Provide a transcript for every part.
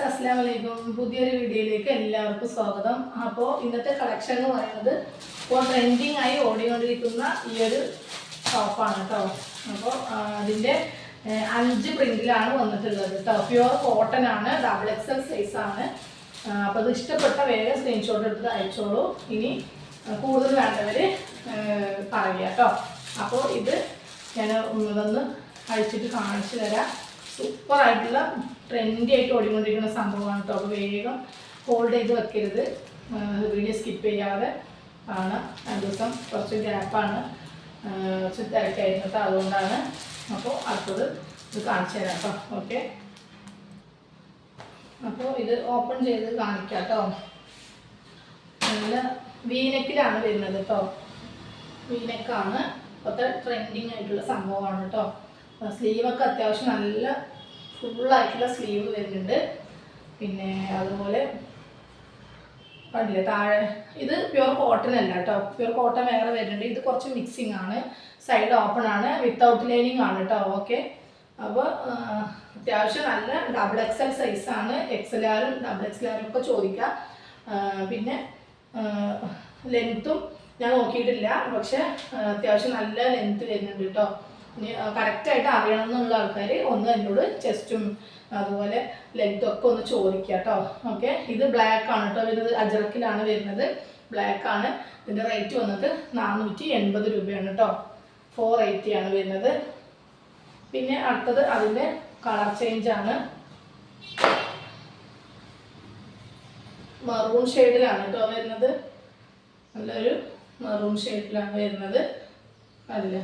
अस्सलामु अलैकुम പുതിയൊരു വീഡിയോയിലേക്ക് എല്ലാവർക്കും സ്വാഗതം. അപ്പോൾ ഇന്നത്തെ കളക്ഷൻ എന്ന് പറയുന്നത് ഇപ്പോൾ ട്രെൻഡിങ് ആയി ഓടിക്കൊണ്ടിരിക്കുന്ന ഈ ഒരു ടോപ്പാണ് കേട്ടോ. അപ്പോൾ അതിൻ്റെ 5 പ്രിന്റിലാണ് വന്നിട്ടുള്ളത് കേട്ടോ. പ്യുവർ കോട്ടൺ ആണ്, XXL സൈസ് ആണ്. അപ്പോൾ അത് ഇഷ്ടപ്പെട്ട വേഗം സ്ക്രീൻഷോട്ട് എടുത്ത് അയച്ചോളൂ. ഇനി കൂടുതൽ വേണ്ടവർ പറയുക കേട്ടോ. അപ്പോൾ ഇത് ഞാൻ ഒന്ന് അഴിച്ചിട്ട് കാണിച്ചു തരാം. സൂപ്പറായിട്ടുള്ള ട്രെൻഡി ആയിട്ട് ഓടിക്കൊണ്ടിരിക്കുന്ന സംഭവമാണ് കേട്ടോ. അപ്പോൾ വേഗം ഹോൾഡ് ചെയ്ത് വെക്കരുത്, വീഡിയോ സ്കിപ്പ് ചെയ്യാതെ ആണ്. രണ്ട് ദിവസം കുറച്ച് ഗ്യാപ്പാണ്, കുറച്ച് തിരക്കായിരുന്നു കേട്ടോ, അതുകൊണ്ടാണ്. അപ്പോൾ അടുത്തത് ഇത് കാണിച്ചു തരാം കേട്ടോ. ഓക്കെ, അപ്പോൾ ഇത് ഓപ്പൺ ചെയ്ത് കാണിക്കാം കേട്ടോ. നല്ല വീനെക്കിലാണ് വരുന്നത് കേട്ടോ. വീനെക്കാണ് ഇപ്പോഴത്തെ ട്രെൻഡിങ് ആയിട്ടുള്ള സംഭവമാണ് കേട്ടോ. സ്ലീവൊക്കെ അത്യാവശ്യം നല്ല ഫുള്ളായിട്ടുള്ള സ്ലീവ് വരുന്നുണ്ട്. പിന്നെ അതുപോലെ കണ്ടില്ലേ താഴെ, ഇത് പ്യുവർ കോട്ടൺ അല്ല കേട്ടോ. പ്യുവർ കോട്ടൺ വേറെ വരുന്നുണ്ട്. ഇത് കുറച്ച് മിക്സിങ് ആണ്, സൈഡ് ഓപ്പൺ ആണ്, വിത്തൗട്ട് ലൈനിങ് ആണ് കേട്ടോ. ഓക്കെ, അപ്പോൾ അത്യാവശ്യം നല്ല XXL സൈസാണ്. XLR-ഉം XXLR-ഉം ഒക്കെ ചോദിക്കാം. പിന്നെ ലെങ്ത്തും ഞാൻ നോക്കിയിട്ടില്ല, പക്ഷെ അത്യാവശ്യം നല്ല ലെങ്ത്ത് വരുന്നുണ്ട് കേട്ടോ. ഇനി കറക്റ്റായിട്ട് അറിയണം എന്നുള്ള ആൾക്കാർ ഒന്ന് എന്നോട് ചെസ്റ്റും അതുപോലെ ലെങ്ത്തും ഒക്കെ ഒന്ന് ചോദിക്കുക കേട്ടോ. ഓക്കെ, ഇത് ബ്ലാക്ക് ആണ് കേട്ടോ. ഇത് അജറക്കിലാണ് വരുന്നത്, ബ്ലാക്ക് ആണ്. ഇതിൻ്റെ റേറ്റ് വന്നിട്ട് 480 രൂപയാണ് കേട്ടോ. 480 ആണ് വരുന്നത്. പിന്നെ അടുത്തത് അതിൻ്റെ കളർ ചേഞ്ച് ആണ്. മറൂൺ ഷെയ്ഡിലാണ് കേട്ടോ വരുന്നത്. നല്ലൊരു മറൂൺ ഷെയ്ഡിലാണ് വരുന്നത്. അതില്ലേ,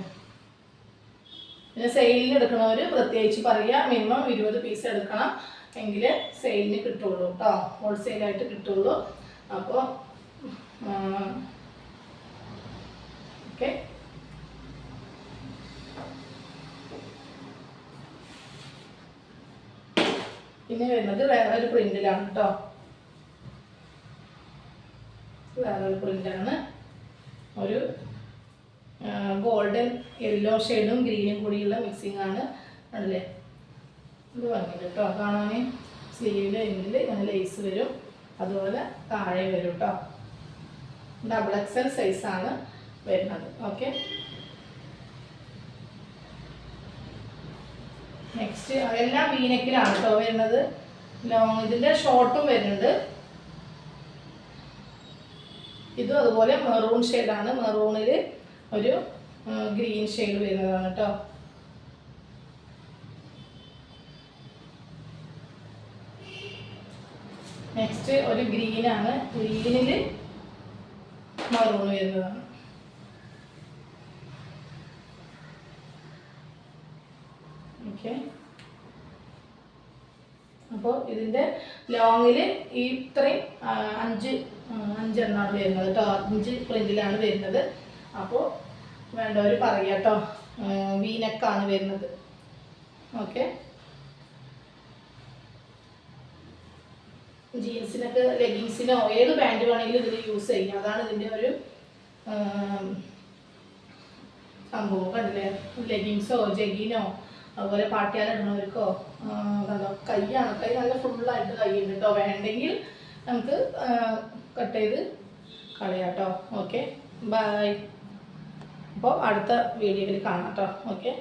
പിന്നെ സെയിലിന് എടുക്കണവർ പ്രത്യേകിച്ച് പറയുക, മിനിമം 20 പീസ് എടുക്കണം, എങ്കിൽ സെയിലിന് കിട്ടുള്ളൂ കേട്ടോ. ഹോൾസെയിലായിട്ട് കിട്ടുള്ളൂ. അപ്പോൾ ഓക്കെ, പിന്നെ വരുന്നത് വേറെ ഒരു പ്രിന്റിലാണ് കേട്ടോ. വേറൊരു പ്രിന്റാണ്, ഒരു ഗോൾഡൻ യെല്ലോ ഷെയ്ഡും ഗ്രീനും കൂടിയുള്ള മിക്സിംഗ് ആണ്. അല്ലേ, ഇത് വന്നിട്ട് കേട്ടോ. കാണാൻ സ്ലീവിൻ്റെ എൻഡിൽ ഇങ്ങനെ ലേസ് വരും, അതുപോലെ താഴെ വരും കേട്ടോ. XXL സൈസാണ് വരുന്നത്. ഓക്കെ, നെക്സ്റ്റ് എല്ലാം വീനെക്കിലാണ് കേട്ടോ വരുന്നത്. ലോങ് ഇതിൻ്റെ ഷോർട്ടും വരുന്നുണ്ട്. ഇതും അതുപോലെ മെറൂൺ ഷെയ്ഡാണ്. മെറൂണിൽ ഒരു ഗ്രീൻ ഷെയ്ഡ് വരുന്നതാണ് കേട്ടോ. നെക്സ്റ്റ് ഒരു ഗ്രീനാണ്, ഗ്രീനിൽ മറൂൺ വരുന്നതാണ്. ഓക്കെ, അപ്പോൾ ഇതിൻ്റെ ലോങ്ങിൽ ഈ ഇത്രയും 5 എണ്ണമാണ് വരുന്നത് കേട്ടോ. 5 പ്രിന്റിലാണ് വരുന്നത്. അപ്പോൾ വേണ്ടവർ പറയാം കേട്ടോ. വീനെക്കാണ് വരുന്നത്. ഓക്കെ, ജീൻസിനൊക്കെ ലെഗിങ്സിനോ ഏത് പാൻറ് വേണമെങ്കിലും ഇതിൽ യൂസ് ചെയ്യാം. അതാണ് ഇതിൻ്റെ ഒരു സംഭവം. കണ്ടില്ലേ, ലെഗിങ്സോ ജെഗിനോ അതുപോലെ പാട്ടിയാലിടുന്നവർക്കോ കണ്ടോ. കൈയാണ്, കൈ നല്ല ഫുള്ളായിട്ട് കൈയുണ്ട് കേട്ടോ. വേണ്ടെങ്കിൽ നമുക്ക് കട്ട് ചെയ്ത് കളയാം കേട്ടോ. Okay, bye. അപ്പോൾ അടുത്ത വീഡിയോയിൽ കാണാം കേട്ടോ. ഓക്കെ.